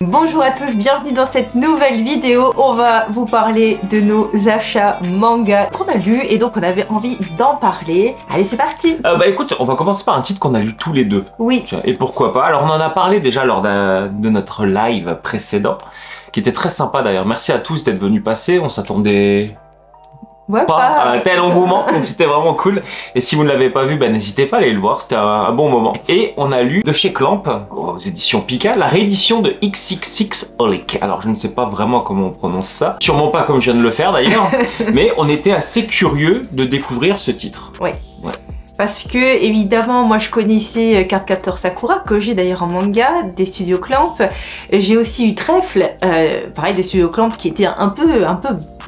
Bonjour à tous, bienvenue dans cette nouvelle vidéo. On va vous parler de nos achats manga qu'on a lus et donc on avait envie d'en parler. Allez, c'est parti. Bah écoute, on va commencer par un titre qu'on a lu tous les deux. Oui. Et pourquoi pas. Alors on en a parlé déjà lors de notre live précédent, qui était très sympa d'ailleurs. Merci à tous d'être venus passer, on s'attendait... Ouais, pas à un tel engouement, donc c'était vraiment cool. Et si vous ne l'avez pas vu, bah, n'hésitez pas à aller le voir, c'était un bon moment. Et on a lu de chez Clamp, aux éditions Pika, la réédition de XXXHolic. Alors je ne sais pas vraiment comment on prononce ça, sûrement pas comme je viens de le faire d'ailleurs, mais on était assez curieux de découvrir ce titre. Ouais. Parce que, évidemment, moi je connaissais Cardcaptor Sakura, que j'ai d'ailleurs en manga, des studios Clamp. J'ai aussi eu Trèfle, pareil, des studios Clamp qui étaient un peu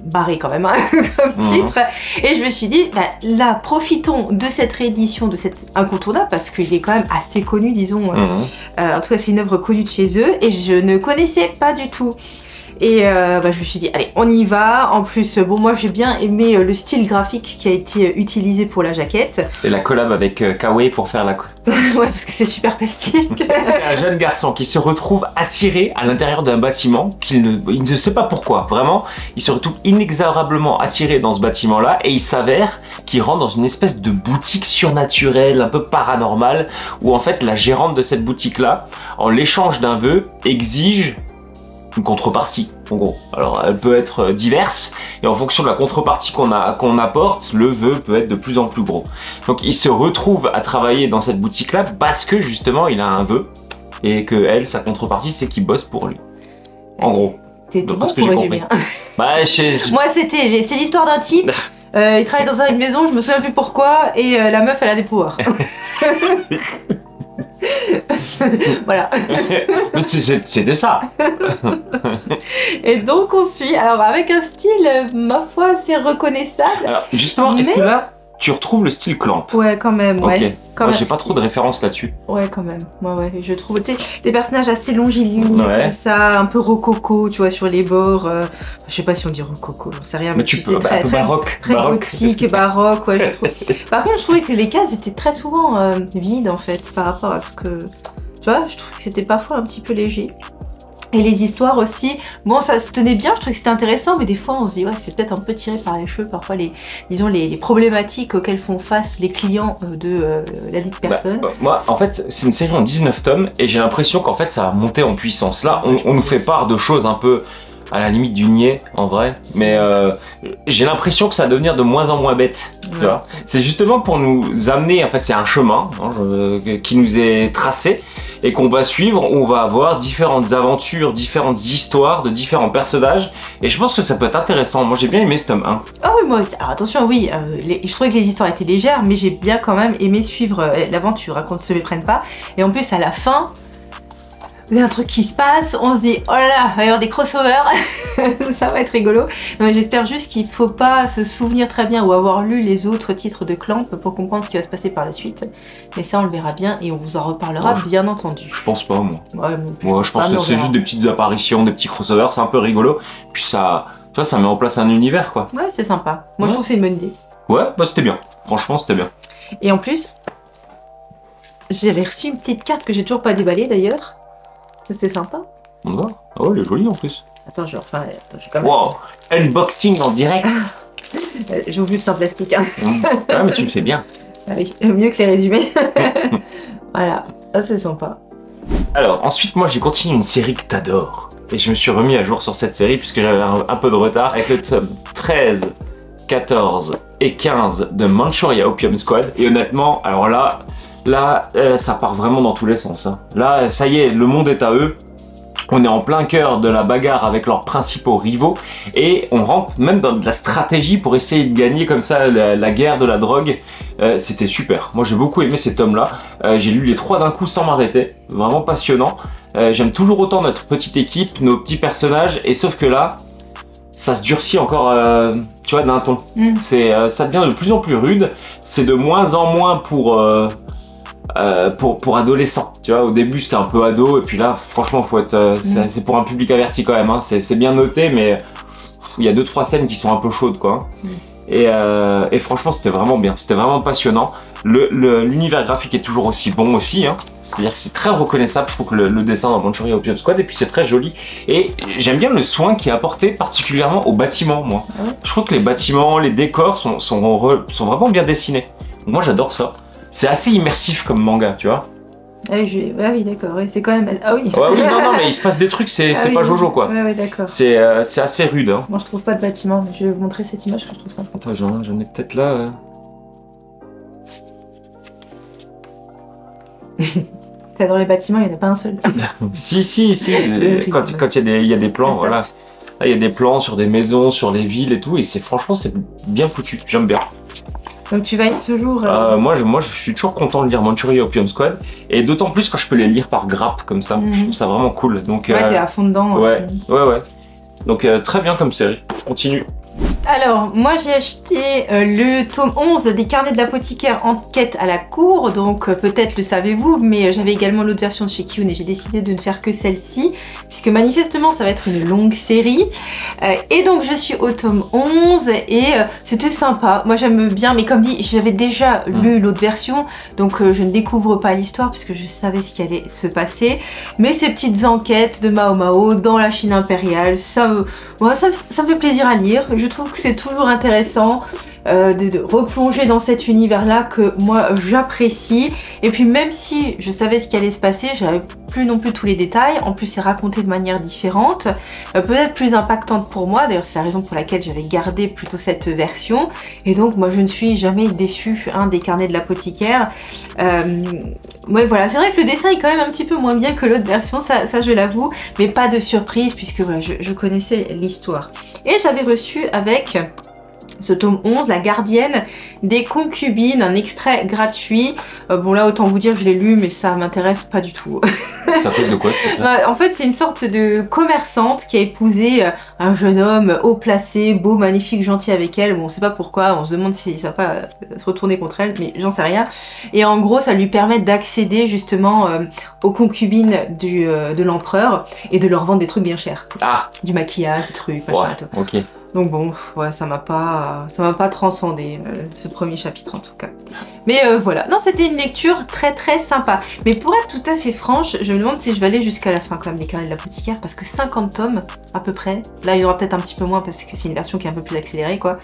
barré quand même, hein, comme titre. Et je me suis dit, bah, là, profitons de cette réédition, de cette incontournable, parce qu'il est quand même assez connu, disons. En tout cas, c'est une œuvre connue de chez eux, et je ne connaissais pas du tout. Et bah, je me suis dit, allez, on y va. En plus, bon, moi j'ai bien aimé le style graphique qui a été utilisé pour la jaquette. Et la collab avec Kawaii pour faire la... Ouais, parce que c'est super plastique. C'est un jeune garçon qui se retrouve attiré à l'intérieur d'un bâtiment, il ne sait pas pourquoi. Vraiment, il se retrouve inexorablement attiré dans ce bâtiment-là et il s'avère qu'il rentre dans une espèce de boutique surnaturelle, un peu paranormale, où en fait la gérante de cette boutique-là, en l'échange d'un vœu, exige une contrepartie, en gros. Alors elle peut être diverse et en fonction de la contrepartie qu'on apporte, le vœu peut être de plus en plus gros. Donc il se retrouve à travailler dans cette boutique là parce que justement il a un vœu et que elle, sa contrepartie, c'est qu'il bosse pour lui. En gros. T'es bon pour résumer. Bah, moi c'est l'histoire d'un type, il travaille dans une maison, je me souviens plus pourquoi, et la meuf elle a des pouvoirs. Voilà. C'était ça. Et donc on suit, alors avec un style, ma foi, assez reconnaissable. Alors justement, est-ce que là, tu retrouves le style Clamp? Ouais, quand même, ouais. Okay. Moi, j'ai pas trop de références là-dessus. Ouais, quand même. Ouais, je trouve, tu sais, des personnages assez longilignes, comme ça, un peu rococo, tu vois, sur les bords. Je sais pas si on dit rococo, j'en sais rien. Mais tu peux, un peu baroque. Très gothique et baroque, ouais, je trouve. Par contre, je trouvais que les cases étaient très souvent vides, en fait, par rapport à ce que... Tu vois, je trouve que c'était parfois un petit peu léger. Et les histoires aussi, bon, ça se tenait bien, je trouvais que c'était intéressant, mais des fois on se dit, ouais, c'est peut-être un peu tiré par les cheveux, parfois disons les problématiques auxquelles font face les clients de la dite personne. Moi, en fait, c'est une série en 19 tomes, et j'ai l'impression qu'en fait ça a monté en puissance. Là, on nous fait part de choses un peu à la limite du niais, en vrai, mais j'ai l'impression que ça va devenir de moins en moins bête, tu vois. C'est justement pour nous amener, en fait, c'est un chemin qui nous est tracé, et qu'on va suivre, où on va avoir différentes aventures, différentes histoires de différents personnages, et je pense que ça peut être intéressant. Moi j'ai bien aimé ce tome 1. Ah oui, moi, alors attention, oui, je trouvais que les histoires étaient légères, mais j'ai bien quand même aimé suivre l'aventure, qu'on ne se méprenne pas, et en plus à la fin, il y a un truc qui se passe, on se dit oh là là, il va y avoir des crossovers, ça va être rigolo. J'espère juste qu'il ne faut pas se souvenir très bien ou avoir lu les autres titres de Clamp pour comprendre ce qui va se passer par la suite. Mais ça on le verra bien et on vous en reparlera bien entendu. Je pense pas moi. Ouais, moi je pense que c'est juste des petites apparitions, des petits crossovers, c'est un peu rigolo. Puis ça, tu vois, ça met en place un univers quoi. Ouais, c'est sympa. Moi je trouve que c'est une bonne idée. Ouais, bah c'était bien. Franchement c'était bien. Et en plus, j'avais reçu une petite carte que j'ai toujours pas déballée d'ailleurs. C'est sympa. On va. Ah ouais, elle est jolie en plus. Attends, je vais refaire. Quand même... Wow, unboxing en direct. J'ai oublié c'est en plastique. Hein. Ouais, mais tu le fais bien. Ah oui, mieux que les résumés. Voilà, ah, c'est sympa. Alors, ensuite, moi j'ai continué une série que t'adores. Et je me suis remis à jour sur cette série puisque j'avais un peu de retard. Avec le tome 13, 14 et 15 de Manchuria Opium Squad. Et honnêtement, alors là, ça part vraiment dans tous les sens. Hein. Là, ça y est, le monde est à eux. On est en plein cœur de la bagarre avec leurs principaux rivaux. Et on rentre même dans de la stratégie pour essayer de gagner comme ça la guerre de la drogue. C'était super. Moi, j'ai beaucoup aimé ces tomes-là. J'ai lu les 3 d'un coup sans m'arrêter. Vraiment passionnant. J'aime toujours autant notre petite équipe, nos petits personnages. Et sauf que là, ça se durcit encore, tu vois, d'un ton. Ça devient de plus en plus rude. C'est de moins en moins pour adolescents, tu vois. Au début c'était un peu ado et puis là franchement faut être c'est pour un public averti quand même hein. C'est bien noté mais il y a 2-3 scènes qui sont un peu chaudes quoi. Et franchement c'était vraiment bien, c'était vraiment passionnant. L'univers graphique est toujours aussi bon aussi hein. C'est-à-dire que c'est très reconnaissable, je trouve que le dessin dans Manchuria Opium Squad, et puis c'est très joli. Et j'aime bien le soin qui est apporté particulièrement aux bâtiments, moi. Ah ouais. Je trouve que les bâtiments, les décors sont vraiment bien dessinés. Donc moi j'adore ça. C'est assez immersif comme manga, tu vois. Ah oui, d'accord, ouais, c'est quand même... Ah oui. Ouais, oui, non, mais il se passe des trucs, c'est Ah oui. pas Jojo, quoi. Ouais, d'accord. C'est assez rude, hein. Moi, je trouve pas de bâtiment. Je vais vous montrer cette image que je trouve sympa. Attends, j'en ai peut-être là. Dans les bâtiments, il n'y en a pas un seul. Si. Quand il y a des plans, voilà. Là, il y a des plans sur des maisons, sur les villes et tout, et franchement, c'est bien foutu. J'aime bien. Donc tu vas être toujours... Moi, je suis toujours content de lire Manchuria Opium Squad, et d'autant plus quand je peux les lire par grappe comme ça. Je trouve ça vraiment cool. Donc, ouais, t'es à fond dedans. Ouais. Donc très bien comme série. Je continue. Alors, moi j'ai acheté le tome 11 des carnets de l'apothicaire Enquête à la cour, donc peut-être le savez-vous, mais j'avais également l'autre version de chez Kiyun et j'ai décidé de ne faire que celle-ci, puisque manifestement ça va être une longue série. Et donc je suis au tome 11 et c'était sympa, moi j'aime bien, mais comme dit, j'avais déjà lu l'autre version, donc je ne découvre pas l'histoire puisque je savais ce qui allait se passer, mais ces petites enquêtes de Mao Mao dans la Chine impériale, ça me fait plaisir à lire. Je trouve que c'est toujours intéressant de replonger dans cet univers-là que moi j'apprécie. Et puis même si je savais ce qui allait se passer, j'avais plus non plus tous les détails. En plus, c'est raconté de manière différente, peut-être plus impactante pour moi. D'ailleurs, c'est la raison pour laquelle j'avais gardé plutôt cette version. Et donc, moi, je ne suis jamais déçue des carnets de l'apothicaire. Ouais, voilà, c'est vrai que le dessin est quand même un petit peu moins bien que l'autre version, ça je l'avoue, mais pas de surprise puisque voilà, je connaissais l'histoire. Et j'avais reçu avec ce tome 11, La gardienne des concubines, un extrait gratuit. Bon là, autant vous dire que je l'ai lu, mais ça m'intéresse pas du tout. Ça cause de quoi En fait, c'est une sorte de commerçante qui a épousé un jeune homme haut placé, beau, magnifique, gentil avec elle. Bon, on sait pas pourquoi, on se demande si ça va pas se retourner contre elle, mais j'en sais rien. Et en gros, ça lui permet d'accéder justement aux concubines de l'empereur et de leur vendre des trucs bien chers. Ah, du maquillage, des trucs, machin et tout. Ok. Donc bon, ouais, ça m'a pas transcendé ce premier chapitre en tout cas. Mais voilà, non, c'était une lecture très très sympa. Mais pour être tout à fait franche, je me demande si je vais aller jusqu'à la fin quand même des carnets de l'apothicaire, parce que 50 tomes à peu près. Là, il y aura peut-être un petit peu moins parce que c'est une version qui est un peu plus accélérée quoi.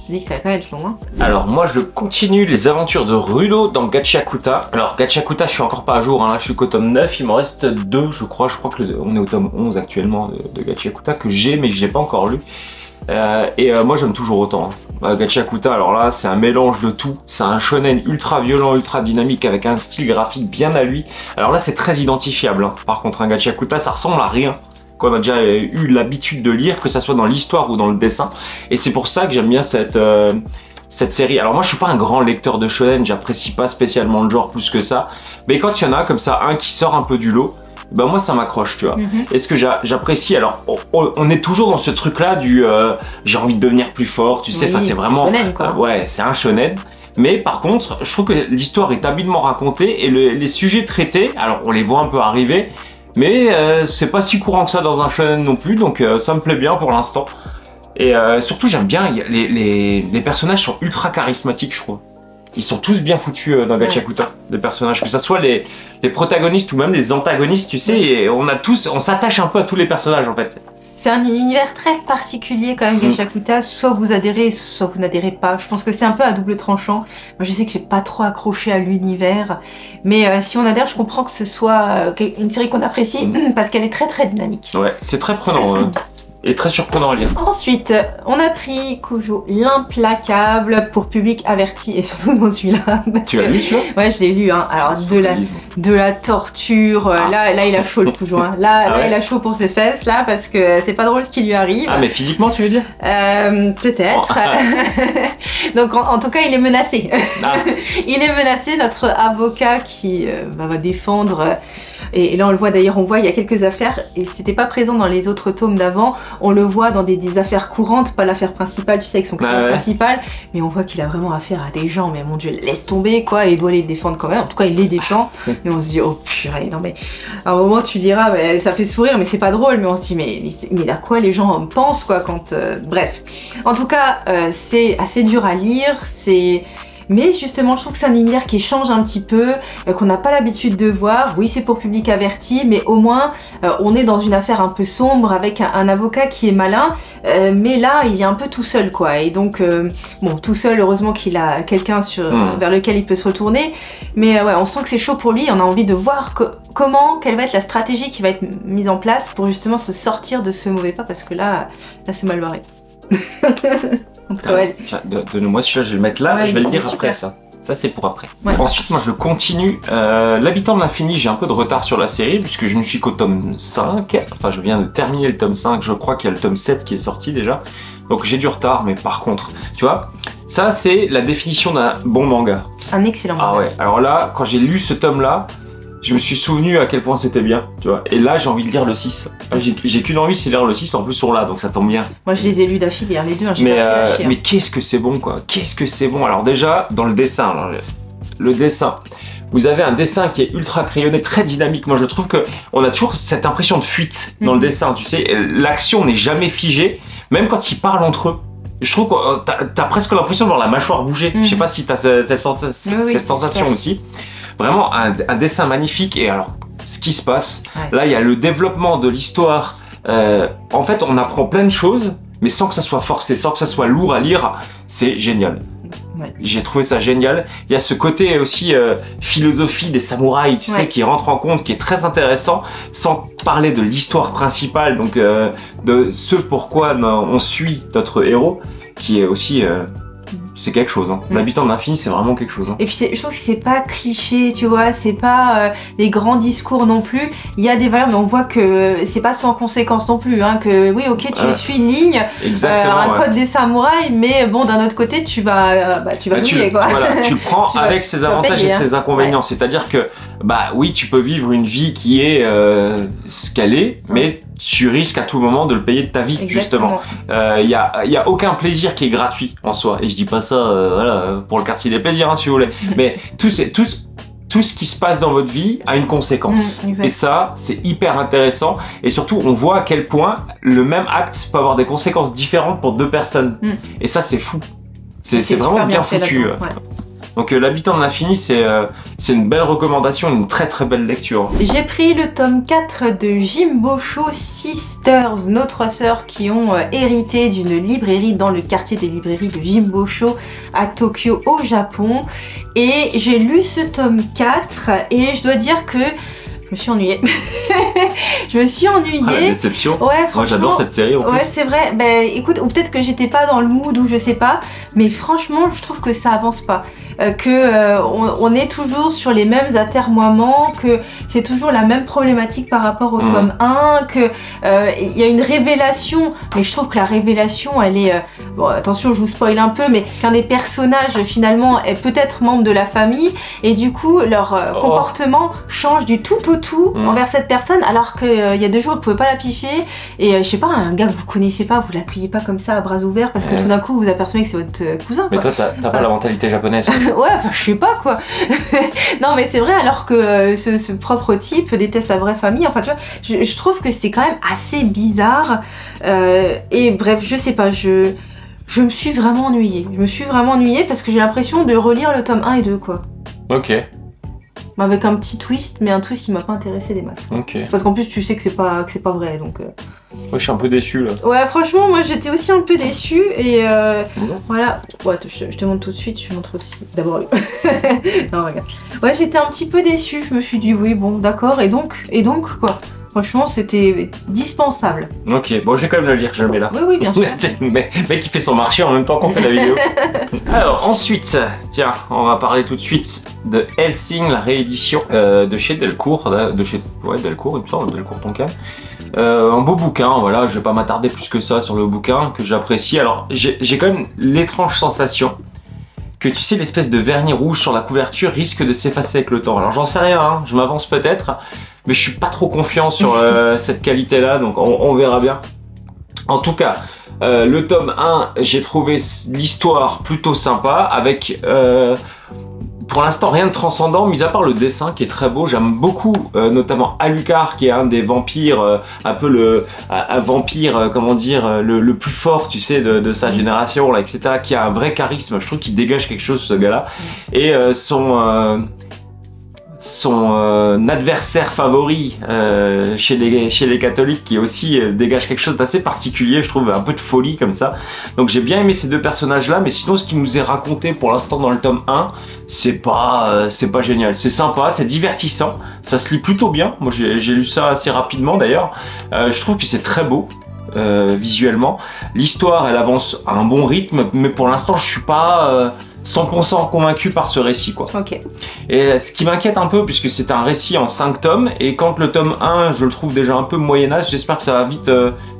Je dis que ça va quand même être long. Hein. Alors moi, je continue les aventures de Rudo dans Gachiakuta. Alors Gachiakuta, je suis encore pas à jour. Hein. Là, je suis qu'au tome 9. Il m'en reste 2, je crois. Je crois que on est au tome 11 actuellement de Gachiakuta que j'ai, mais que j'ai pas encore lu. Moi j'aime toujours autant. Gachiakuta, alors là c'est un mélange de tout. C'est un shonen ultra violent, ultra dynamique avec un style graphique bien à lui. Alors là c'est très identifiable. Hein. Par contre un Gachiakuta ça ressemble à rien qu'on a déjà eu l'habitude de lire, que ça soit dans l'histoire ou dans le dessin. Et c'est pour ça que j'aime bien cette série. Alors moi je suis pas un grand lecteur de shonen, j'apprécie pas spécialement le genre plus que ça. Mais quand il y en a comme ça un qui sort un peu du lot, bah moi ça m'accroche, tu vois. Et ce que j'apprécie, alors on est toujours dans ce truc là du j'ai envie de devenir plus fort, tu sais, enfin c'est vraiment shonen, quoi. Ouais, c'est un shonen. Mais par contre, je trouve que l'histoire est habilement racontée et les sujets traités, alors on les voit un peu arriver, mais c'est pas si courant que ça dans un shonen non plus, donc ça me plaît bien pour l'instant. Et surtout j'aime bien, les personnages sont ultra charismatiques, je trouve. Ils sont tous bien foutus dans Gachiakuta, les personnages, que ce soit les protagonistes ou même les antagonistes, tu sais, et on s'attache un peu à tous les personnages en fait. C'est un univers très particulier quand même, Gachiakuta, soit vous adhérez, soit vous n'adhérez pas. Je pense que c'est un peu à double tranchant. Moi je sais que j'ai pas trop accroché à l'univers, mais si on adhère, je comprends que ce soit une série qu'on apprécie parce qu'elle est très très dynamique. Ouais, c'est très prenant. Et très surprenant à lire. Ensuite, on a pris Kujo l'implacable pour public averti et surtout dans celui-là. Tu l'as lu celui-là? Ouais, je l'ai lu. Hein. Alors de la torture. Là, il a chaud le Kujo. Hein. Là, il a chaud pour ses fesses là parce que c'est pas drôle ce qui lui arrive. Ah mais physiquement tu veux dire? Peut-être. Donc en tout cas, il est menacé. Il est menacé. Notre avocat qui va défendre. Et là on le voit d'ailleurs, il y a quelques affaires et c'était pas présent dans les autres tomes d'avant. On le voit dans des affaires courantes, pas l'affaire principale, tu sais, avec son client principal, mais on voit qu'il a vraiment affaire à des gens, mais mon dieu, laisse tomber quoi, et il doit les défendre quand même, en tout cas il les défend, et on se dit, oh purée, non mais, à un moment tu diras, bah, ça fait sourire, mais c'est pas drôle, mais on se dit, mais à quoi les gens pensent quoi, quand, bref. En tout cas, c'est assez dur à lire, c'est... Mais justement, je trouve que c'est un univers qui change un petit peu, qu'on n'a pas l'habitude de voir. Oui, c'est pour public averti, mais au moins, on est dans une affaire un peu sombre avec un avocat qui est malin. Mais là, il est un peu tout seul, quoi. Et donc, bon, tout seul, heureusement qu'il a quelqu'un vers lequel il peut se retourner. Mais ouais, on sent que c'est chaud pour lui. On a envie de voir quelle va être la stratégie qui va être mise en place pour justement se sortir de ce mauvais pas, parce que là c'est mal barré. Ouais. Tiens, donne-moi celui-là, je vais le mettre là, ouais, je vais le lire après ça. Ça c'est pour après. Ouais. Ensuite moi je continue. L'habitant de l'infini, j'ai un peu de retard sur la série puisque je ne suis qu'au tome 5. Enfin je viens de terminer le tome 5, je crois qu'il y a le tome 7 qui est sorti déjà. Donc j'ai du retard, mais par contre, tu vois, ça c'est la définition d'un bon manga. Un excellent manga. Ah ouais, alors là, quand j'ai lu ce tome là, je me suis souvenu à quel point c'était bien, tu vois. Et là, j'ai envie de lire le 6. J'ai qu'une envie, c'est de lire le 6, en plus sur là, donc ça tombe bien. Moi, je les ai lus d'affilée, les deux, hein, mais qu'est-ce que c'est bon, quoi. Qu'est-ce que c'est bon. Alors déjà, dans le dessin, alors, le dessin, vous avez un dessin qui est ultra crayonné, très dynamique. Moi, je trouve qu'on a toujours cette impression de fuite dans le dessin, tu sais. L'action n'est jamais figée, même quand ils parlent entre eux. Je trouve que t'as presque l'impression de voir la mâchoire bouger. Je sais pas si t'as cette sensation aussi. Vraiment un dessin magnifique. Et alors, ce qui se passe, là, il y a le développement de l'histoire. En fait, on apprend plein de choses, mais sans que ça soit forcé, sans que ça soit lourd à lire. C'est génial. Ouais. J'ai trouvé ça génial. Il y a ce côté aussi philosophie des samouraïs, tu sais, qui rentre en compte, qui est très intéressant, sans parler de l'histoire principale, donc de ce pourquoi on suit notre héros, qui est aussi... c'est quelque chose, hein. L'habitant de l'infini, c'est vraiment quelque chose. Hein. Et puis je trouve que c'est pas cliché, tu vois, c'est pas des grands discours non plus. Il y a des valeurs, mais on voit que c'est pas sans conséquence non plus. Hein, que oui, ok, tu suis une ligne, un code des samouraïs, mais bon, d'un autre côté, tu vas payer, quoi. Voilà, tu le prends avec ses avantages et ses inconvénients. C'est-à-dire que, bah oui, tu peux vivre une vie qui est ce qu'elle est, mais tu risques à tout moment de le payer de ta vie. Exactement. Justement. Il y a aucun plaisir qui est gratuit en soi. Et je dis pas ça voilà, pour le quartier des plaisirs, hein, si vous voulez. Mais tout ce qui se passe dans votre vie a une conséquence. Et ça, c'est hyper intéressant. Et surtout, on voit à quel point le même acte peut avoir des conséquences différentes pour deux personnes. Et ça, c'est fou. C'est vraiment bien foutu. Donc l'habitant de l'infini, c'est une belle recommandation, une très très belle lecture. J'ai pris le tome 4 de Jimbosho Sisters, nos trois sœurs qui ont hérité d'une librairie dans le quartier des librairies de Jimbosho à Tokyo au Japon. Et j'ai lu ce tome 4 et je dois dire que je me suis ennuyée. Je me suis ennuyée. Ah, la déception. Ouais, moi j'adore cette série en plus. Ouais, c'est vrai. Ben écoute, ou peut-être que j'étais pas dans le mood ou je sais pas, mais franchement, je trouve que ça avance pas. On est toujours sur les mêmes atermoiements, que c'est toujours la même problématique par rapport au tome 1, que il y a une révélation, mais je trouve que la révélation, elle est... bon, attention, je vous spoil un peu, mais qu'un des personnages finalement est peut-être membre de la famille, et du coup, leur comportement change du tout au tout envers cette personne, alors qu'il y a 2 jours, vous pouvez pas la piffer, et je sais pas, un gars que vous connaissez pas, vous l'accueillez pas comme ça à bras ouverts, parce que tout d'un coup, vous apercevez que c'est votre cousin. Mais toi, t'as pas la mentalité japonaise. Ouais, enfin, je sais pas quoi. Non, mais c'est vrai, alors que ce propre type déteste sa vraie famille. Enfin, tu vois, je trouve que c'est quand même assez bizarre. Et bref, je sais pas, je me suis vraiment ennuyée. Je me suis vraiment ennuyée parce que j'ai l'impression de relire le tome 1 et 2, quoi. Ok. Avec un petit twist, mais un twist qui m'a pas intéressé des masses. Ok. Parce qu'en plus, tu sais que c'est pas vrai, donc... Moi, je suis un peu déçu, là. Ouais, franchement, moi, j'étais aussi un peu déçue, et voilà. Ouais, je te montre tout de suite, je te montre aussi. D'abord lui. Non, regarde. Ouais, j'étais un petit peu déçue, je me suis dit, oui, bon, d'accord, et donc, quoi. Franchement, c'était dispensable. Ok, bon, je vais quand même le lire, je le mets là. Oui, oui, bien sûr. Mec qui fait son marché en même temps qu'on fait la vidéo. Alors, ensuite, tiens, on va parler tout de suite de Hellsing, la réédition de chez Delcourt. Ouais, Delcourt, il me semble, Delcourt Tonkan. Un beau bouquin, voilà, je vais pas m'attarder plus que ça sur le bouquin, que j'apprécie. Alors, j'ai quand même l'étrange sensation que, tu sais, l'espèce de vernis rouge sur la couverture risque de s'effacer avec le temps. Alors, j'en sais rien, hein, je m'avance peut-être, mais je suis pas trop confiant sur cette qualité-là, donc on verra bien. En tout cas, le tome 1, j'ai trouvé l'histoire plutôt sympa, avec pour l'instant, rien de transcendant, mis à part le dessin qui est très beau. J'aime beaucoup, notamment Alucard, qui est un des vampires, un peu un vampire, comment dire, le plus fort, tu sais, de sa génération, là, etc., qui a un vrai charisme. Je trouve qu'il dégage quelque chose, ce gars-là. Et son adversaire favori chez les catholiques, qui aussi dégage quelque chose d'assez particulier, je trouve, un peu de folie comme ça. Donc j'ai bien aimé ces deux personnages là, mais sinon ce qui nous est raconté pour l'instant dans le tome 1, c'est pas génial. C'est sympa, c'est divertissant, ça se lit plutôt bien. Moi j'ai lu ça assez rapidement d'ailleurs. Je trouve que c'est très beau visuellement. L'histoire elle avance à un bon rythme, mais pour l'instant je suis pas 100% convaincu par ce récit, quoi. Ok. Et ce qui m'inquiète un peu, puisque c'est un récit en 5 tomes, et quand le tome 1, je le trouve déjà un peu moyen-âge, j'espère que ça va vite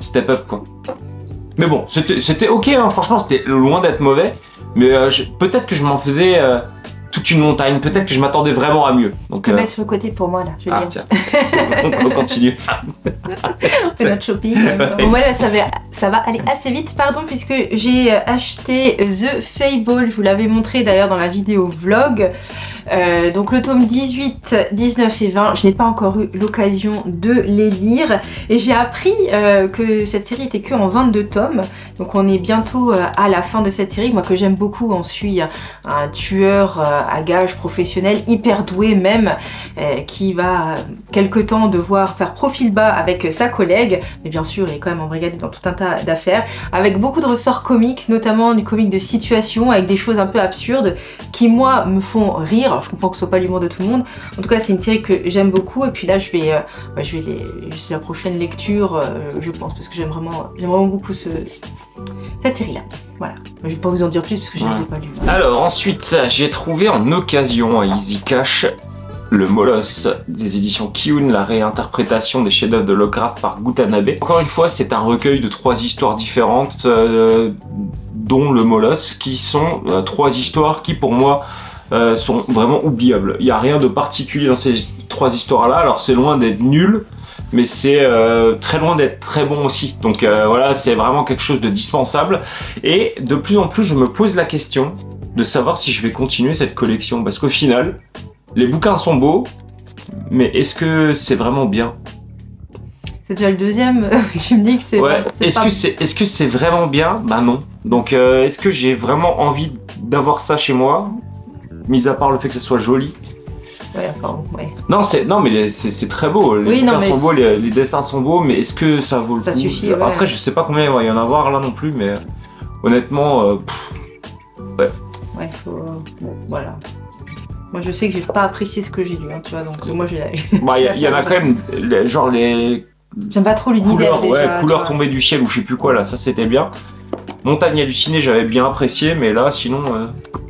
step up, quoi. Mais bon, c'était ok, hein, franchement, c'était loin d'être mauvais, mais peut-être que je m'en faisais toute une montagne, peut-être que je m'attendais vraiment à mieux. Donc, je le mets sur le côté pour moi, là, je vais tiens. On continue. On fait notre shopping. Bon, voilà, ça va aller assez vite, pardon, puisque j'ai acheté The Fable, je vous l'avais montré d'ailleurs dans la vidéo vlog. Donc le tome 18, 19 et 20, je n'ai pas encore eu l'occasion de les lire. Et j'ai appris que cette série était que en 22 tomes. Donc on est bientôt à la fin de cette série. Moi que j'aime beaucoup, on suit un tueur à gages professionnel, hyper doué même, qui va quelque temps devoir faire profil bas avec sa collègue. Mais bien sûr, il est quand même embrigadé dans tout un tas d'affaires. Avec beaucoup de ressorts comiques, notamment du comique de situation, avec des choses un peu absurdes qui moi me font rire. Alors, je comprends que ce soit pas l'humour de tout le monde. En tout cas, c'est une série que j'aime beaucoup. Et puis là, c'est la prochaine lecture, je pense, parce que j'aime vraiment beaucoup cette série-là. Voilà. Je vais pas vous en dire plus parce que je ne les ai pas lus. Alors ensuite, j'ai trouvé en occasion à Easy Cash le Moloss des éditions Kiun, la réinterprétation des chefs-d'œuvre de Lovecraft par Gutanabe. Encore une fois, c'est un recueil de 3 histoires différentes, dont le Moloss, qui sont 3 histoires qui, pour moi, sont vraiment oubliables. Il n'y a rien de particulier dans ces 3 histoires-là. Alors c'est loin d'être nul, mais c'est très loin d'être très bon aussi. Donc voilà, c'est vraiment quelque chose de dispensable. Et de plus en plus, je me pose la question de savoir si je vais continuer cette collection. Parce qu'au final, les bouquins sont beaux, mais est-ce que c'est vraiment bien? C'est déjà le deuxième, tu me dis que c'est ouais. Est-ce que c'est vraiment bien? Bah non. Donc est-ce que j'ai vraiment envie d'avoir ça chez moi? Mis à part le fait que ça soit joli. Ouais, enfin, ouais. Non, mais c'est très beau. Les bouquins sont beaux, les dessins sont beaux, mais est-ce que ça vaut le coup? Ça suffit, ouais. Après, je sais pas combien il va y en avoir là non plus, mais honnêtement, ouais. Ouais, bon, voilà. Moi, je sais que j'ai pas apprécié ce que j'ai lu, hein, tu vois, donc moi j'ai. Bah, il y en a quand même, genre les. J'aime pas trop l'univers déjà. Ouais, couleurs tombées du ciel ou je sais plus quoi là, ça c'était bien. Montagne hallucinée, j'avais bien apprécié, mais là, sinon,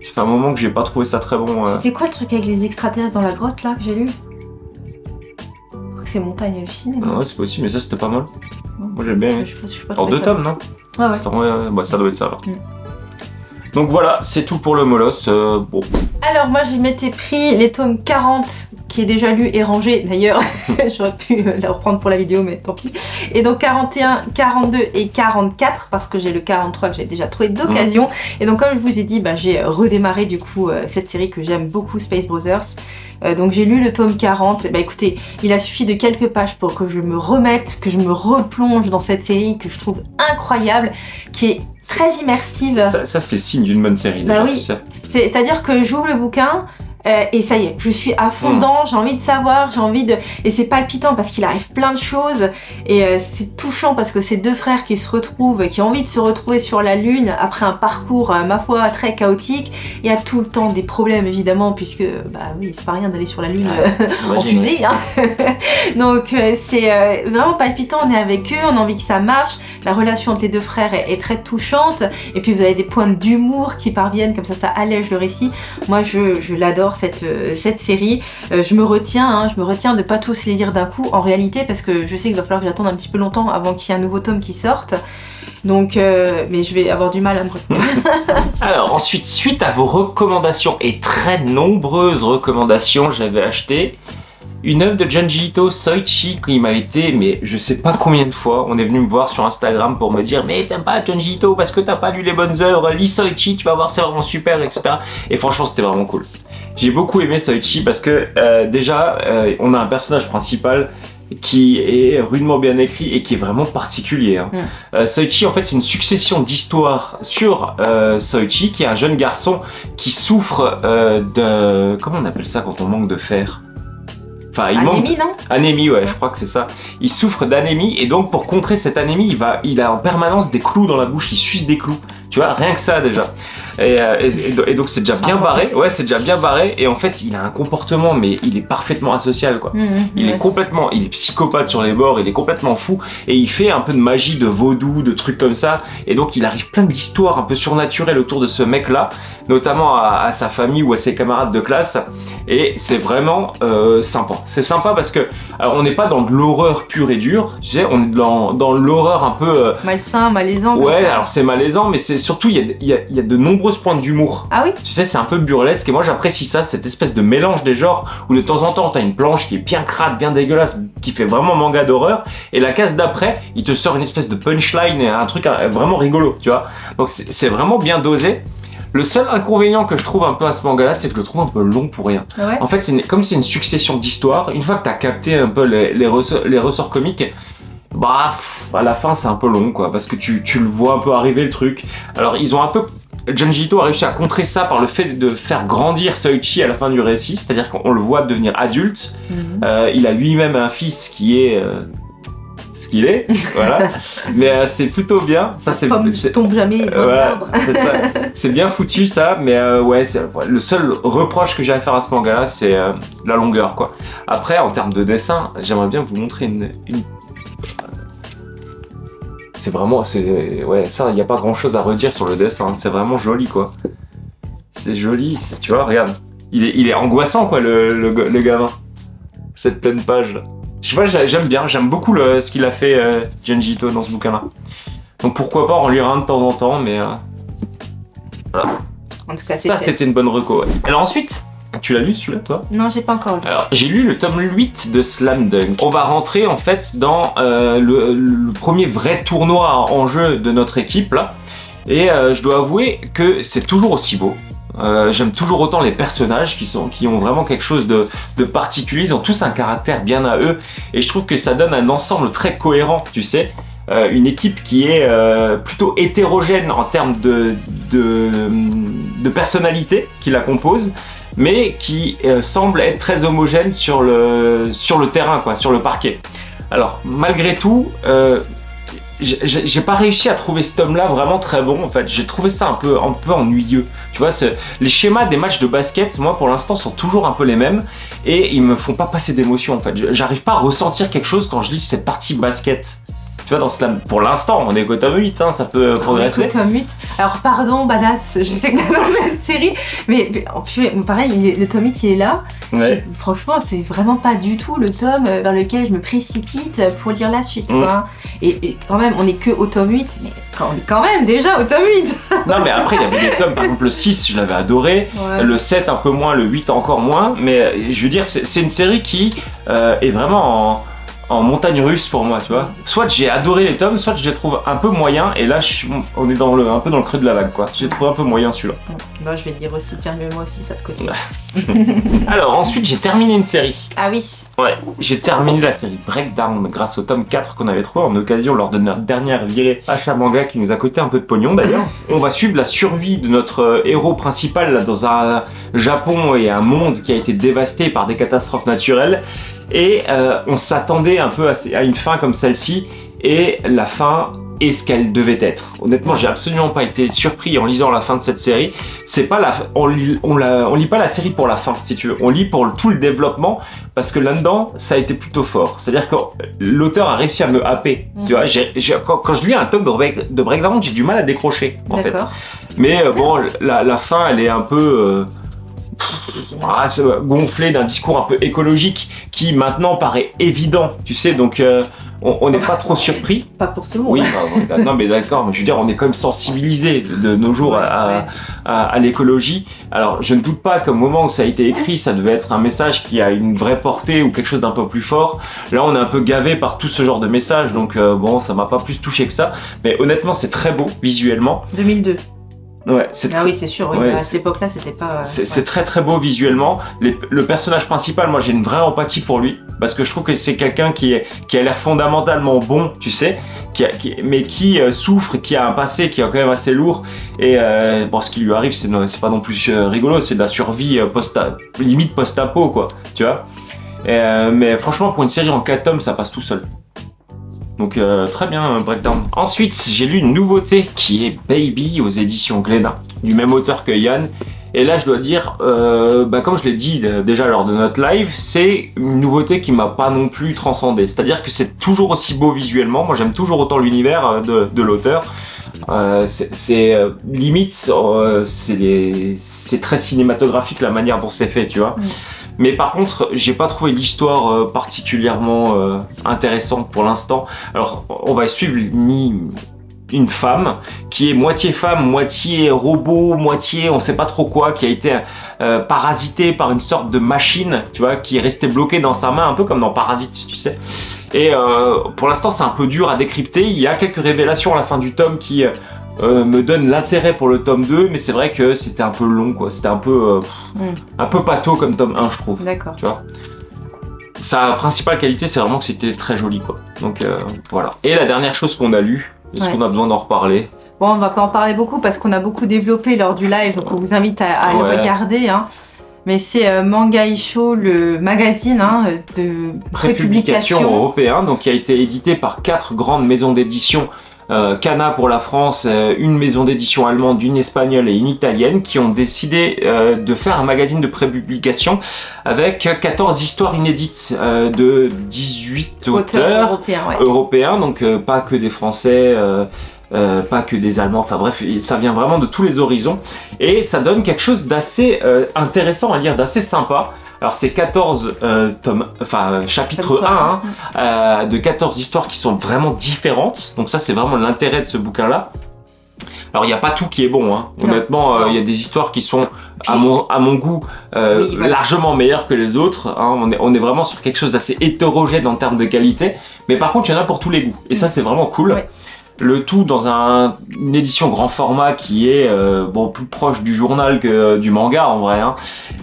ça fait un moment que j'ai pas trouvé ça très bon. C'était quoi le truc avec les extraterrestres dans la grotte là que j'ai lu? Je crois que c'est Montagne hallucinée. Ouais, c'est possible, mais ça c'était pas mal. Ouais. Moi j'aime bien. Je suis pas en 2 tomes, non? Ah ouais. Bah, ça doit être ça là. Donc voilà, c'est tout pour le Moloss. Bon. Alors moi je m'étais pris les tomes 40 qui est déjà lu et rangé d'ailleurs. J'aurais pu la reprendre pour la vidéo mais tant pis. Et donc 41, 42 et 44 parce que j'ai le 43 que j'ai déjà trouvé d'occasion. Et donc comme je vous ai dit, bah, j'ai redémarré du coup cette série que j'aime beaucoup, Space Brothers. Donc j'ai lu le tome 40, bah écoutez, il a suffi de quelques pages pour que je me remette, que je me replonge dans cette série que je trouve incroyable, qui est très immersive. Ça c'est le signe d'une bonne série. Bah déjà, oui, tu sais. C'est-à-dire que j'ouvre le bouquin et ça y est, je suis à fond dedans, j'ai envie de savoir, j'ai envie de... Et c'est palpitant parce qu'il arrive plein de choses et c'est touchant parce que c'est 2 frères qui se retrouvent, qui ont envie de se retrouver sur la Lune après un parcours, ma foi, très chaotique. Il y a tout le temps des problèmes évidemment puisque, bah oui, c'est pas rien d'aller sur la Lune en fusée. Hein. Donc c'est vraiment palpitant, on est avec eux, on a envie que ça marche. La relation entre les 2 frères est très touchante et puis vous avez des points d'humour qui parviennent, comme ça allège le récit. Moi je l'adore cette série. Je me retiens de pas tous les lire d'un coup en réalité parce que je sais qu'il va falloir que j'attende un petit peu longtemps avant qu'il y ait un nouveau tome qui sorte. Donc, mais je vais avoir du mal à me retenir. Alors ensuite, suite à vos recommandations et très nombreuses recommandations, j'avais acheté une œuvre de Junji Ito, Soichi, qui m'a été, mais je sais pas combien de fois, on est venu me voir sur Instagram pour me dire mais t'aimes pas Junji Ito parce que t'as pas lu les bonnes œuvres, lis Soichi, tu vas voir c'est vraiment super, etc. Et franchement c'était vraiment cool. J'ai beaucoup aimé Soichi parce que déjà, on a un personnage principal qui est rudement bien écrit et qui est vraiment particulier. Hein. Soichi, en fait, c'est une succession d'histoires sur Soichi, qui est un jeune garçon qui souffre de... Comment on appelle ça quand on manque de fer? Enfin, anémie, non? Anémie, ouais, je crois que c'est ça. Il souffre d'anémie et donc pour contrer cette anémie, il a en permanence des clous dans la bouche, il suce des clous. Tu vois, rien que ça déjà. Et donc c'est déjà bien barré. Ouais, c'est déjà bien barré. Et en fait, il a un comportement, mais il est parfaitement asocial, quoi. Il est psychopathe sur les bords, il est complètement fou. Et il fait un peu de magie, de vaudou, de trucs comme ça. Et donc il arrive plein d'histoires un peu surnaturelles autour de ce mec-là, notamment à sa famille ou à ses camarades de classe. Et c'est vraiment sympa. C'est sympa parce que alors, on n'est pas dans de l'horreur pure et dure. Tu sais, on est dans l'horreur un peu... malsain, malaisant. Ouais, alors c'est malaisant, mais c'est surtout, il y a de nombreuses pointes d'humour. Ah oui? Tu sais, c'est un peu burlesque et moi j'apprécie ça, cette espèce de mélange des genres où de temps en temps t'as une planche qui est bien crade, bien dégueulasse, qui fait vraiment manga d'horreur et la case d'après, il te sort une espèce de punchline et un truc vraiment rigolo, tu vois. Donc c'est vraiment bien dosé. Le seul inconvénient que je trouve un peu à ce manga-là, c'est que je le trouve un peu long pour rien. Ouais. En fait, comme c'est une succession d'histoires, une fois que t'as capté un peu les ressorts comiques, bah, à la fin c'est un peu long quoi, parce que tu le vois un peu arriver le truc. Alors ils ont un peu... Junji Ito a réussi à contrer ça par le fait de faire grandir Soichi à la fin du récit, c'est-à-dire qu'on le voit devenir adulte. Il a lui-même un fils qui est... ce qu'il est, voilà. Mais c'est plutôt bien. Ça, c'est tombe jamais dans l'arbre. C'est ça. C'est bien foutu ça, mais ouais, le seul reproche que j'ai à faire à ce manga-là, c'est la longueur quoi. Après, en termes de dessin, j'aimerais bien vous montrer une... C'est vraiment, ouais, ça, il n'y a pas grand chose à redire sur le dessin, c'est vraiment joli quoi. C'est joli, tu vois, regarde. Il est angoissant quoi, le gamin. Cette pleine page là. Je sais pas, j'aime beaucoup ce qu'il a fait Junji Ito dans ce bouquin là. Donc pourquoi pas en lire un de temps en temps, mais voilà. En tout cas, ça c'était une bonne reco. Ouais. Alors ensuite, tu l'as lu celui-là toi? Non, j'ai pas encore lu. Alors j'ai lu le tome 8 de Slam Dunk. On va rentrer en fait dans le premier vrai tournoi en jeu de notre équipe là. Et je dois avouer que c'est toujours aussi beau. J'aime toujours autant les personnages qui ont vraiment quelque chose de particulier. Ils ont tous un caractère bien à eux et je trouve que ça donne un ensemble très cohérent, tu sais. Une équipe qui est plutôt hétérogène en termes de personnalité qui la compose, mais qui semble être très homogène sur le terrain, quoi, sur le parquet. Alors malgré tout, j'ai pas réussi à trouver ce tome-là vraiment très bon en fait. J'ai trouvé ça un peu ennuyeux. Tu vois, les schémas des matchs de basket, moi pour l'instant sont toujours un peu les mêmes et ils me font pas passer d'émotion en fait. J'arrive pas à ressentir quelque chose quand je lis cette partie basket. Tu vois, dans Slam, pour l'instant, on est qu'au tome 8, hein, ça peut progresser. On est qu'au tome 8. Alors, pardon, badass, je sais que t'as dans cette série, mais pareil, le tome 8, il est là. Ouais. Franchement, c'est vraiment pas du tout le tome vers lequel je me précipite pour lire la suite. Quoi. Et quand même, on est que au tome 8, mais on est quand même déjà au tome 8. Non, mais après, il y avait des tomes, par exemple, le 6, je l'avais adoré, le 7 un peu moins, le 8 encore moins, mais je veux dire, c'est une série qui est vraiment en montagne russe pour moi, tu vois. Soit j'ai adoré les tomes, soit je les trouve un peu moyens, et là on est un peu dans le creux de la vague, quoi. J'ai trouvé un peu moyen celui-là. Bah, je vais te dire aussi, tiens, mais moi aussi ça de côté. Alors ensuite j'ai terminé une série. Ah oui. Ouais, j'ai terminé la série Breakdown grâce au tome 4 qu'on avait trouvé en occasion lors de notre dernière virée achat manga qui nous a coûté un peu de pognon d'ailleurs. On va suivre la survie de notre héros principal là, dans un Japon et un monde qui a été dévasté par des catastrophes naturelles. Et on s'attendait un peu à une fin comme celle-ci, et la fin est ce qu'elle devait être. Honnêtement, j'ai absolument pas été surpris en lisant la fin de cette série. C'est pas on lit pas la série pour la fin, si tu veux. On lit pour tout le développement, parce que là-dedans, ça a été plutôt fort. C'est-à-dire que l'auteur a réussi à me happer. Tu vois, quand je lis un tome de Breakdown, j'ai du mal à décrocher, en fait. Mais bon, la fin, elle est un peu... gonflé d'un discours un peu écologique qui maintenant paraît évident, tu sais, donc on n'est pas trop surpris. Pas pour tout le monde. Oui, non mais d'accord, mais je veux dire, on est quand même sensibilisé de nos jours à l'écologie. Alors je ne doute pas qu'au moment où ça a été écrit, ça devait être un message qui a une vraie portée ou quelque chose d'un peu plus fort. Là on est un peu gavé par tout ce genre de messages, donc bon, ça m'a pas plus touché que ça, mais honnêtement c'est très beau visuellement. 2002. Ouais, c'est Ah oui, c'est sûr, oui. Ouais, À cette époque-là, c'était pas... c'est très très beau visuellement. Le personnage principal, moi j'ai une vraie empathie pour lui, parce que je trouve que c'est quelqu'un qui a l'air fondamentalement bon, tu sais, mais qui souffre, qui a un passé qui est quand même assez lourd, et bon, ce qui lui arrive, c'est pas non plus rigolo, c'est de la survie limite post-apo, quoi, tu vois. Mais franchement, pour une série en 4 tomes, ça passe tout seul. Donc très bien, Breakdown. Ensuite, j'ai lu une nouveauté qui est Baby aux éditions Glénat, du même auteur que Yann. Et là, je dois dire, comme je l'ai dit déjà lors de notre live, c'est une nouveauté qui m'a pas non plus transcendé. C'est-à-dire que c'est toujours aussi beau visuellement. Moi, j'aime toujours autant l'univers de l'auteur. Limite, c'est très cinématographique la manière dont c'est fait, tu vois. Mais par contre, j'ai pas trouvé l'histoire particulièrement intéressante pour l'instant. Alors, on va suivre une femme qui est moitié femme, moitié robot, moitié on sait pas trop quoi, qui a été parasitée par une sorte de machine, tu vois, qui est restée bloquée dans sa main, un peu comme dans Parasite, tu sais. Et pour l'instant, c'est un peu dur à décrypter. Il y a quelques révélations à la fin du tome qui me donnent l'intérêt pour le tome 2, mais c'est vrai que c'était un peu long, quoi. C'était un peu pâteau comme tome 1, je trouve. D'accord. Tu vois. Sa principale qualité, c'est vraiment que c'était très joli, quoi. Donc voilà. Et la dernière chose qu'on a lue, est-ce qu'on a besoin d'en reparler? Bon, on va pas en parler beaucoup parce qu'on a beaucoup développé lors du live, donc on vous invite à le regarder. Hein. Mais c'est Manga Isho, le magazine de prépublication européen, donc qui a été édité par 4 grandes maisons d'édition. Kana pour la France, une maison d'édition allemande, une espagnole et une italienne, qui ont décidé de faire un magazine de prépublication avec 14 histoires inédites de 18 auteurs européens, donc pas que des Français, pas que des Allemands, enfin bref, ça vient vraiment de tous les horizons, et ça donne quelque chose d'assez intéressant à lire, d'assez sympa. Alors c'est 14 chapitre 1 de 14 histoires qui sont vraiment différentes. Donc ça c'est vraiment l'intérêt de ce bouquin là. Alors il n'y a pas tout qui est bon, hein. Honnêtement, il y a des histoires qui sont à mon goût largement meilleures que les autres, hein. On est vraiment sur quelque chose d'assez hétérogène en termes de qualité. Mais par contre il y en a pour tous les goûts. Et ça c'est vraiment cool. Ouais. Le tout dans une édition grand format qui est plus proche du journal que du manga en vrai, hein,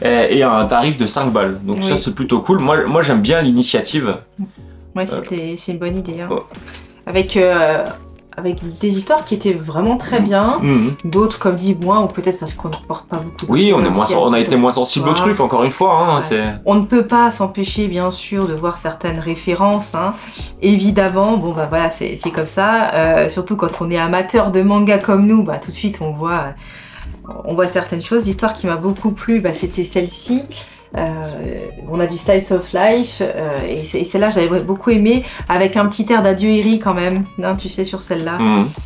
et à un tarif de 5 balles. Donc ça c'est plutôt cool. Moi j'aime bien l'initiative. Ouais, c'est une bonne idée. Hein. Avec des histoires qui étaient vraiment très bien, d'autres comme dit moins, ou peut-être parce qu'on ne porte pas beaucoup. Oui, on a été moins sensible au truc, encore une fois. Hein, on ne peut pas s'empêcher bien sûr de voir certaines références, hein. Évidemment, bon bah voilà, c'est comme ça, surtout quand on est amateur de manga comme nous, bah tout de suite on voit certaines choses. L'histoire qui m'a beaucoup plu, bah, c'était celle-ci. On a du Slice of Life et celle-là j'avais beaucoup aimé, avec un petit air d'Adieu Eri quand même, hein, tu sais, sur celle-là.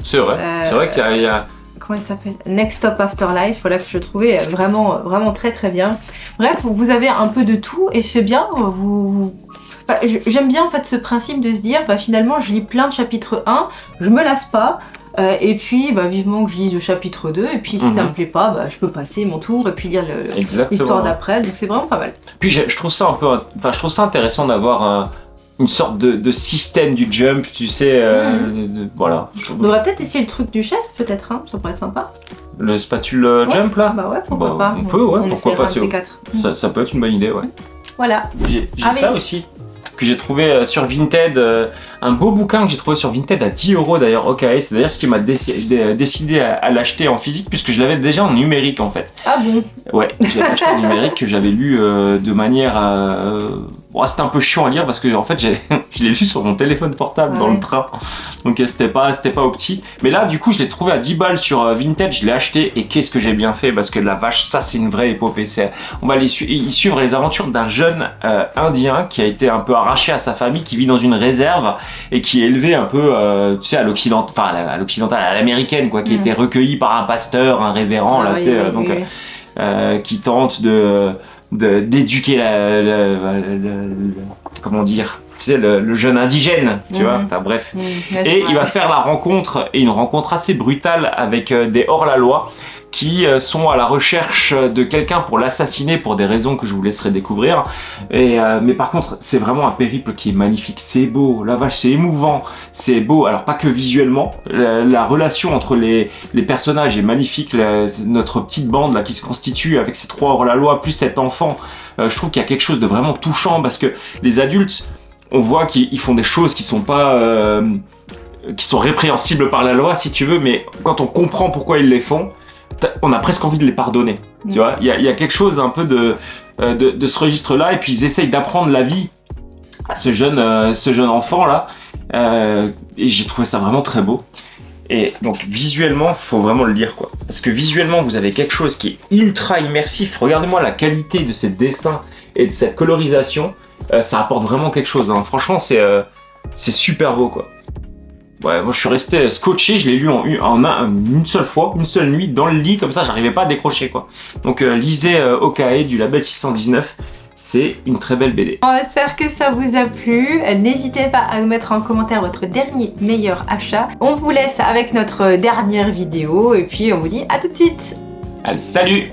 C'est vrai, c'est vrai qu'il y a... Comment il s'appelle? Next Stop Afterlife, voilà, que je trouvais vraiment très très bien. Bref, vous avez un peu de tout et c'est bien, j'aime bien en fait ce principe de se dire, bah, finalement je lis plein de chapitres 1, je me lasse pas. Et puis vivement que je lise le chapitre 2, et puis si ça me plaît pas, bah, je peux passer mon tour et puis lire l'histoire d'après, donc c'est vraiment pas mal. Puis je trouve ça je trouve ça intéressant d'avoir une sorte de système du jump, tu sais, voilà. On devrait peut-être essayer le truc du chef, peut-être, hein, ça pourrait être sympa. Le spatule jump là? Bah ouais, pourquoi pas. On peut, ouais, pourquoi pas. Ça peut être une bonne idée, ouais. Voilà. J'ai ça aussi, que j'ai trouvé sur Vinted, un beau bouquin que j'ai trouvé sur Vinted à 10 € d'ailleurs, ok, c'est d'ailleurs ce qui m'a décidé à l'acheter en physique, puisque je l'avais déjà en numérique en fait. Ah bon? Ouais, je l'avais acheté en numérique, que j'avais lu de manière... c'était un peu chiant à lire parce que en fait je l'ai lu sur mon téléphone portable dans le train, donc c'était pas opti. Mais là du coup je l'ai trouvé à 10 balles sur Vinted, je l'ai acheté et qu'est-ce que j'ai bien fait, parce que la vache, ça c'est une vraie épopée. On va y suivre les aventures d'un jeune indien qui a été un peu arraché à sa famille, qui vit dans une réserve et qui est élevé un peu tu sais, à l'occidental, à l'américaine quoi, qui a été recueilli par un pasteur, un révérend là, tu sais, qui tente d'éduquer comment dire, tu sais, le jeune indigène, tu vois, enfin bref. Et il va faire la rencontre, et une rencontre assez brutale avec des hors-la-loi qui sont à la recherche de quelqu'un pour l'assassiner pour des raisons que je vous laisserai découvrir. Mais par contre, c'est vraiment un périple qui est magnifique. C'est beau, la vache, c'est émouvant, c'est beau. Alors pas que visuellement, la relation entre les personnages est magnifique. Notre petite bande là qui se constitue avec ces trois hors-la-loi plus cet enfant, je trouve qu'il y a quelque chose de vraiment touchant parce que les adultes, on voit qu'ils font des choses qui sont pas... qui sont répréhensibles par la loi si tu veux, mais quand on comprend pourquoi ils les font, on a presque envie de les pardonner, tu vois. Il y a quelque chose un peu de ce registre-là, et puis ils essayent d'apprendre la vie à ce jeune enfant-là, et j'ai trouvé ça vraiment très beau. Et donc visuellement, faut vraiment le lire, quoi. Parce que visuellement, vous avez quelque chose qui est ultra immersif. Regardez-moi la qualité de ces dessins et de cette colorisation, ça apporte vraiment quelque chose, hein. Franchement, c'est super beau, quoi. Ouais, moi je suis resté scotché, je l'ai lu en une seule fois, une seule nuit, dans le lit, comme ça j'arrivais pas à décrocher, quoi. Donc lisez Okae du label 619, c'est une très belle BD. On espère que ça vous a plu, n'hésitez pas à nous mettre en commentaire votre dernier meilleur achat. On vous laisse avec notre dernière vidéo et puis on vous dit à tout de suite. Allez, salut!